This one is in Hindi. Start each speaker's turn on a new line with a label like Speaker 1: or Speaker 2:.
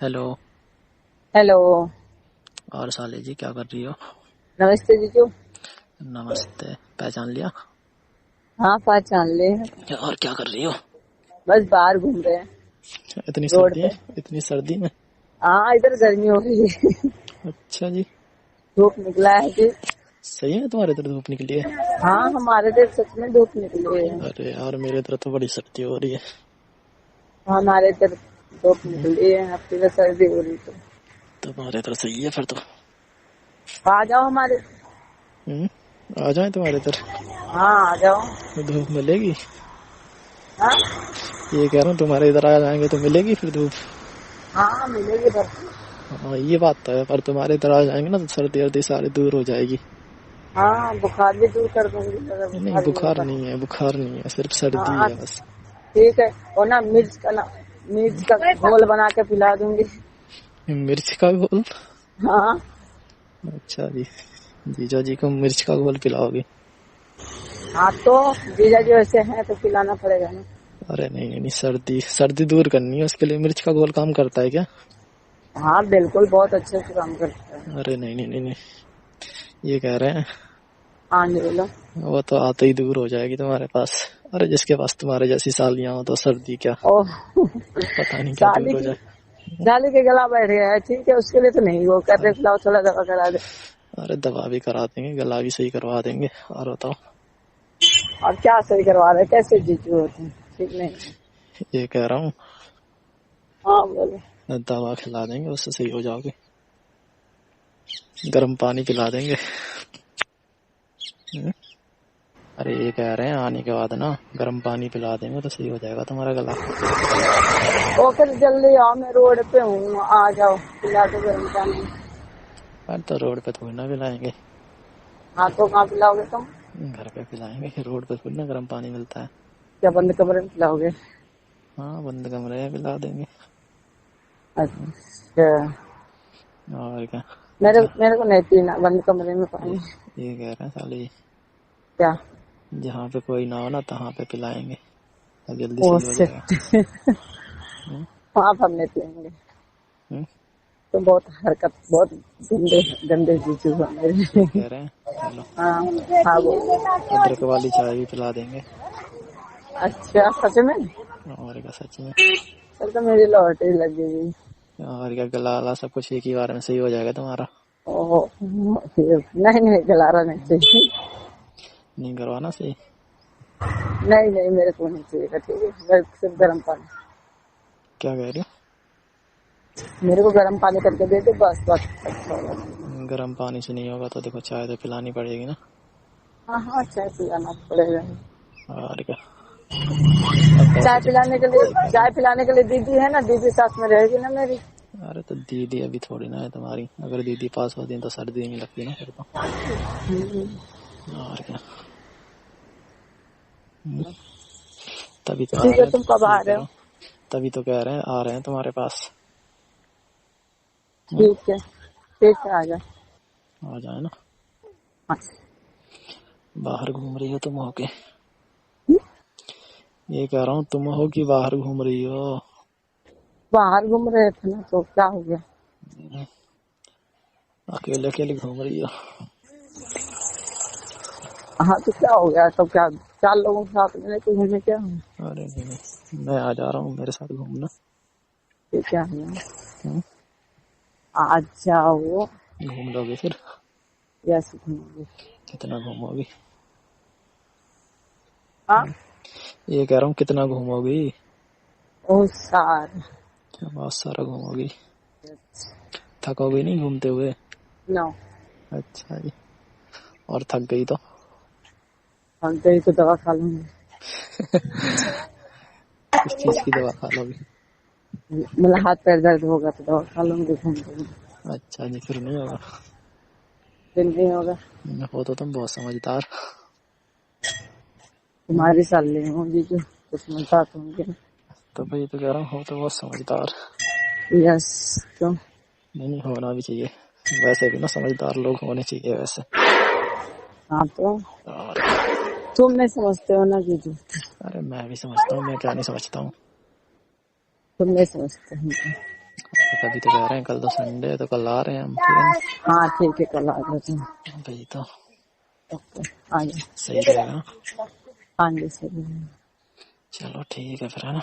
Speaker 1: हेलो।
Speaker 2: हेलो।
Speaker 1: और साले जी क्या कर रही हो?
Speaker 2: नमस्ते जीजू।
Speaker 1: नमस्ते। पहचान लिया?
Speaker 2: हाँ, पहचान ले हैं।
Speaker 1: और क्या कर रही हो?
Speaker 2: बस बाहर घूम रहे हैं
Speaker 1: इतनी
Speaker 2: रोड
Speaker 1: सर्दी है,
Speaker 2: पे।
Speaker 1: इतनी सर्दी में?
Speaker 2: हाँ, इधर गर्मी हो रही है।
Speaker 1: अच्छा जी।
Speaker 2: धूप निकला है जी।
Speaker 1: सही है, तुम्हारे इधर धूप निकली है?
Speaker 2: हाँ, हमारे इधर सच में धूप निकली है।
Speaker 1: अरे यार, मेरे इधर तो बड़ी सर्दी हो रही है।
Speaker 2: हमारे इधर धूप
Speaker 1: हम्म,
Speaker 2: निकली है, आपकी इधर सर्दी हो रही तो
Speaker 1: तुम्हारे इधर सही है फिर तो।
Speaker 2: आ जाओ हमारे।
Speaker 1: आ जाए तुम्हारे इधर।
Speaker 2: हाँ, आ जाओ।
Speaker 1: धूप मिलेगी?
Speaker 2: हाँ
Speaker 1: ये कह रहा हूँ, तुम्हारे इधर आ जाएंगे तो मिलेगी फिर धूप?
Speaker 2: हाँ, मिलेगी बर्फ।
Speaker 1: हाँ, ये बात तो है, पर तुम्हारे इधर आ जाएंगे ना तो सर्दी वर्दी सारी दूर हो जाएगी।
Speaker 2: हाँ, बुखार भी दूर कर दूंगी अगर
Speaker 1: नहीं,
Speaker 2: बुखार ही
Speaker 1: बुखार
Speaker 2: होगा।
Speaker 1: नहीं है, बुखार नहीं है, सिर्फ सर्दी
Speaker 2: हाँ
Speaker 1: है बस।
Speaker 2: ठीक है। और ना मिर्च का घोल बना के पिला दूंगी।
Speaker 1: मिर्च का घोल?
Speaker 2: हाँ
Speaker 1: अच्छा जी। जीजा जी को मिर्च का घोल पिलाओगी?
Speaker 2: हाँ, तो जीजा जी वैसे हैं तो पिलाना पड़ेगा ना।
Speaker 1: अरे नहीं नहीं नहीं, सर्दी सर्दी दूर करनी है, उसके लिए मिर्च का घोल काम करता है क्या?
Speaker 2: हाँ बिल्कुल, बहुत अच्छे से काम करता है।
Speaker 1: अरे नहीं नहीं नहीं नहीं, ये कह रहे हैं
Speaker 2: हाँ जी, बोलो।
Speaker 1: वो तो आते ही दूर हो जाएगी तुम्हारे पास। अरे जिसके पास तुम्हारे जैसी सालियां हो तो सर्दी क्या,
Speaker 2: ओह।
Speaker 1: पता नहीं क्या दूर
Speaker 2: साली
Speaker 1: हो
Speaker 2: की
Speaker 1: जाए।
Speaker 2: साली के गला बैठ गया है, ठीक है, उसके लिए तो नहीं वो कर रहे,
Speaker 1: अरे,
Speaker 2: पिलाओ थोड़ा दवा करा दे।
Speaker 1: अरे दवा भी करा देंगे, गला भी सही करवा देंगे। और बताओ।
Speaker 2: और क्या सही करवा रहे, कैसे जीजू होते हैं, ठीक नहीं है।
Speaker 1: ये कह रहा हूँ,
Speaker 2: हाँ बोलो।
Speaker 1: दवा खिला देंगे, उससे सही हो जाओगे। गर्म पानी पिला देंगे। हम्म? अरे ये कह रहे हैं, आने के बाद ना गर्म पानी पिला देंगे तो सही हो जाएगा तुम्हारा गला।
Speaker 2: ओ फिर जल्दी आओ, मैं रोड पे हूँ, आ जाओ, पिला दो गर्म पानी।
Speaker 1: अरे तो रोड पे थोड़ी ना पिलाएंगे,
Speaker 2: हाँ तो कहाँ पिलाओगे तुम?
Speaker 1: घर पे पिलाएंगे, रोड पे थोड़ी ना गर्म पानी मिलता है।
Speaker 2: क्या बंद कमरे में पिलाओगे?
Speaker 1: हाँ, बंद कमरे में पिला देंगे।
Speaker 2: अच्छा।
Speaker 1: और क्या।
Speaker 2: मेरे
Speaker 1: जा,
Speaker 2: मेरे को नहीं पीना बंद कमरे में
Speaker 1: ये,
Speaker 2: पानी।
Speaker 1: ये कह रहे हैं साले,
Speaker 2: क्या?
Speaker 1: जहाँ पे कोई ना हो ना तहाँ पे पिलाएंगे, और जल्दी
Speaker 2: ओ
Speaker 1: सही हो जाएगा।
Speaker 2: शिट।
Speaker 1: हम्म,
Speaker 2: वहाँ पर हम नहीं पियेंगे।
Speaker 1: हम्म,
Speaker 2: तो बहुत हरकत, बहुत गंदे गंदे जीजू हैं
Speaker 1: ये
Speaker 2: मेरे।
Speaker 1: कह रहे हैं। हेलो।
Speaker 2: हाँ हाँ बोलो।
Speaker 1: अदरक वाली चाय भी पिला देंगे।
Speaker 2: अच्छा, सच में?
Speaker 1: और क्या, सच में।
Speaker 2: फिर तो मेरी लॉटरी लग गई।
Speaker 1: और क्या, गला वाला सब कुछ एक ही बार में सही हो जाएगा तुम्हारा।
Speaker 2: ओह, नहीं नहीं, गलारा नहीं चाहिए।
Speaker 1: नहीं करवाना सही?
Speaker 2: नहीं नहीं, मेरे को नहीं चाहिए, ठीक है, मेरे को सिर्फ गर्म पानी।
Speaker 1: क्या कह रही
Speaker 2: मेरे को गर्म पानी करके दे दे बस बस, अच्छा होगा।
Speaker 1: हो? गर्म पानी से नहीं होगा तो देखो, चाय तो पिलानी पड़ेगी ना।
Speaker 2: हाँ हाँ, चाय पिलाना पड़ेगा।
Speaker 1: और क्या। अब पैसे
Speaker 2: चाय पिलाने के लिए दीदी है ना, दीदी साथ में रहेगी ना मेरी।
Speaker 1: अरे तो दीदी अभी थोड़ी ना है तुम्हारी, अगर दीदी पास होती तो सर्दी नहीं लगती ना फिर तो। और क्या। हम्म, तभी तो आ
Speaker 2: ठीक
Speaker 1: रहे
Speaker 2: है,
Speaker 1: हैं।
Speaker 2: तुम कब आ
Speaker 1: ये
Speaker 2: रहे
Speaker 1: करो,
Speaker 2: हो?
Speaker 1: तभी तो कह रहे हैं आ रहे हैं तुम्हारे पास। हम्म,
Speaker 2: ठीक है, आ जाओ।
Speaker 1: आ जाए ना।
Speaker 2: हाँ।
Speaker 1: बाहर घूम रही हो तुम होके? ये कह रहा हूँ, तुम हो कि बाहर घूम रही हो?
Speaker 2: बाहर घूम रहे थे ना, तो क्या हो गया?
Speaker 1: अकेले अकेले घूम रही हो?
Speaker 2: हाँ तो क्या हो गया, तो क्या, चार लोगों के साथ में तो घूमने क्या है?
Speaker 1: अरे नहीं नहीं, मैं आ जा रहा हूँ, मेरे साथ घूमना।
Speaker 2: ये क्या है?
Speaker 1: हम्म,
Speaker 2: आ जाओ।
Speaker 1: घूम लोगे फिर?
Speaker 2: यस, घूमोगे।
Speaker 1: कितना घूमोगी?
Speaker 2: हाँ।
Speaker 1: ये कह रहा हूँ, कितना घूमोगी?
Speaker 2: बहुत सारा।
Speaker 1: बहुत सारा घूमोगी। थकोगी नहीं घूमते हुए?
Speaker 2: नो।
Speaker 1: अच्छा जी। और थक गई तो?
Speaker 2: हम गई तो दवा खा लूंगी।
Speaker 1: किस चीज की दवा खा लोगी?
Speaker 2: मतलब हाथ पैर दर्द होगा तो दवा खा लूंगी, घूम घूम।
Speaker 1: अच्छा जी, फिर नहीं होगा?
Speaker 2: फिर नहीं होगा।
Speaker 1: हो तो तुम बहुत समझदार।
Speaker 2: तुम्हारी साली हूँ जीजू, तो समझदार तो होंगे।
Speaker 1: तो भाई तो कह रहा हूँ, हो तो बहुत समझदार।
Speaker 2: यस। क्यों?
Speaker 1: नहीं नहीं, होना भी चाहिए। वैसे भी ना समझदार लोग होने चाहिए वैसे।
Speaker 2: हाँ तो
Speaker 1: और
Speaker 2: तुम नहीं समझते हो ना जीजू।
Speaker 1: अरे मैं भी समझता हूँ, मैं क्या नहीं समझता हूँ।
Speaker 2: तुम नहीं समझते हो।
Speaker 1: तो कभी तो कह रहे हैं कल तो संडे है तो कल आ रहे हैं हम, ठीक है ना?
Speaker 2: हाँ ठीक है, कल आ जाते हैं।
Speaker 1: भाई तो
Speaker 2: ओके, आ जाओ।
Speaker 1: सही रहेगा ना?
Speaker 2: हाँ जी, सही है।
Speaker 1: चलो ठीक है फिर, है ना?